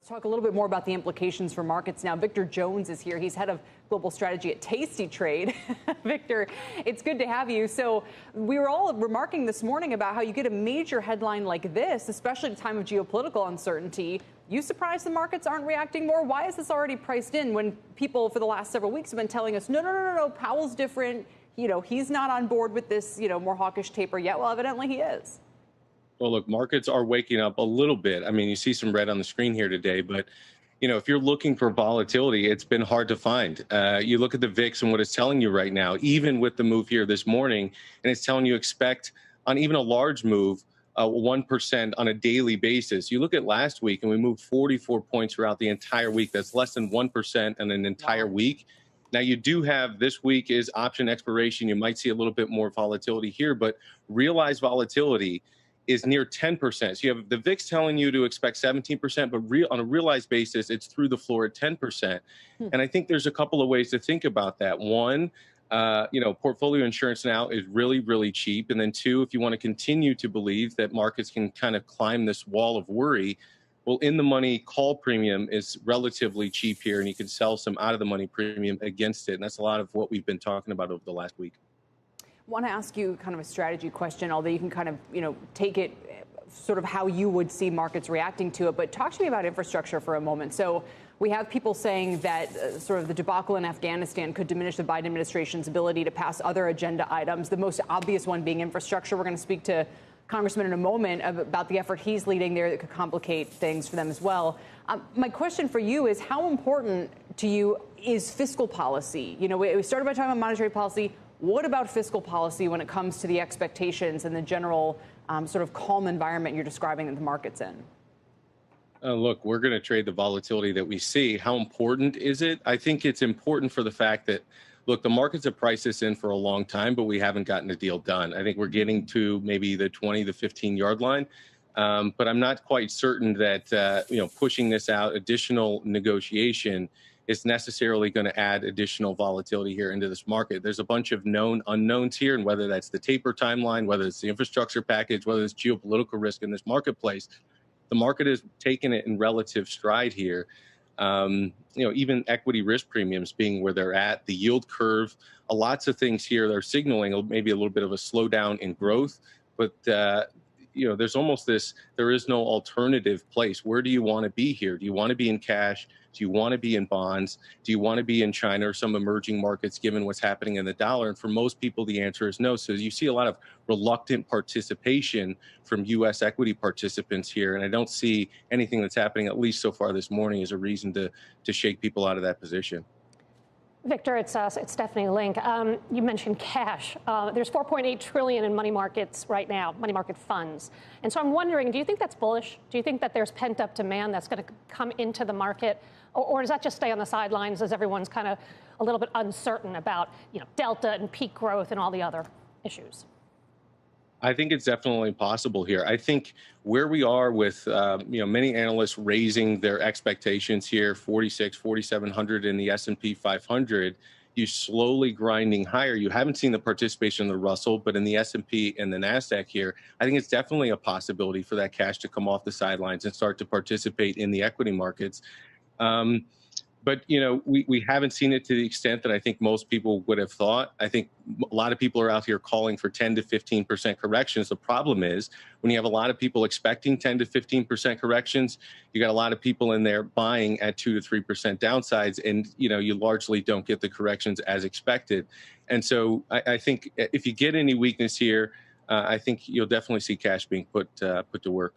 Talk a little bit more about the implications for markets now. Victor Jones is here. He's head of global strategy at Tasty Trade. Victor, it's good to have you. So we were all remarking this morning about how you get a major headline like this, especially at a time of geopolitical uncertainty. You surprised the markets aren't reacting more? Why is this already priced in when people for the last several weeks have been telling us, no, Powell's different. He's not on board with this, more hawkish taper yet. Well, evidently he is. Well, look, markets are waking up a little bit. I mean, you see some red on the screen here today, but, if you're looking for volatility, it's been hard to find. You look at the VIX and what it's telling you right now, even with the move here this morning, and it's telling you expect on even a large move, 1% on a daily basis. You look at last week and we moved 44 points throughout the entire week. That's less than 1% in an entire week. Now, you do have this week is option expiration. You might see a little bit more volatility here, but realized volatility is near 10%. So you have the VIX telling you to expect 17%, but on a realized basis, it's through the floor at 10%. And I think there's a couple of ways to think about that. One, portfolio insurance now is really, really cheap. And then two, if you want to continue to believe that markets can kind of climb this wall of worry, well, in the money call premium is relatively cheap here, and you can sell some out of the money premium against it. And that's a lot of what we've been talking about over the last week. I want to ask you kind of a strategy question, although you can kind of, take it sort of how you would see markets reacting to it. But talk to me about infrastructure for a moment. So we have people saying that sort of the debacle in Afghanistan could diminish the Biden administration's ability to pass other agenda items, the most obvious one being infrastructure. We're going to speak to Congressman in a moment about the effort he's leading there that could complicate things for them as well. My question for you is, how important to you is fiscal policy? We started by talking about monetary policy. What about fiscal policy when it comes to the expectations and the general sort of calm environment you're describing that the market's in? Look, we're going to trade the volatility that we see. How important is it? I think it's important for the fact that, look, the markets have priced this in for a long time, but we haven't gotten a deal done. I think we're getting to maybe the 20 to 15 yard line. But I'm not quite certain that, pushing this out, additional negotiation is necessarily going to add additional volatility here into this market. There's a bunch of known unknowns here, and whether that's the taper timeline, whether it's the infrastructure package, whether it's geopolitical risk in this marketplace, the market has taken it in relative stride here. Even equity risk premiums being where they're at, the yield curve, lots of things here that are signaling maybe a little bit of a slowdown in growth. But, there's almost there is no alternative place. Where do you want to be here? Do you want to be in cash? Do you want to be in bonds? Do you want to be in China or some emerging markets given what's happening in the dollar? And for most people, the answer is no. So you see a lot of reluctant participation from U.S. equity participants here. And I don't see anything that's happening, at least so far this morning, as a reason to shake people out of that position. Victor, it's Stephanie Link. You mentioned cash. There's $4.8 trillion in money markets right now, money market funds. And so I'm wondering, do you think that's bullish? Do you think that there's pent up demand that's going to come into the market? Or does that just stay on the sidelines as everyone's kind of a little bit uncertain about, Delta and peak growth and all the other issues? I think it's definitely possible here. I think where we are with, many analysts raising their expectations here, 4,700 in the S&P 500, you slowly grinding higher. You haven't seen the participation in the Russell, but in the S&P and the NASDAQ here, I think it's definitely a possibility for that cash to come off the sidelines and start to participate in the equity markets. But, we haven't seen it to the extent that I think most people would have thought. I think a lot of people are out here calling for 10 to 15% corrections. The problem is when you have a lot of people expecting 10 to 15% corrections, you got a lot of people in there buying at 2 to 3% downsides. And, you largely don't get the corrections as expected. And so I think if you get any weakness here, I think you'll definitely see cash being put to work.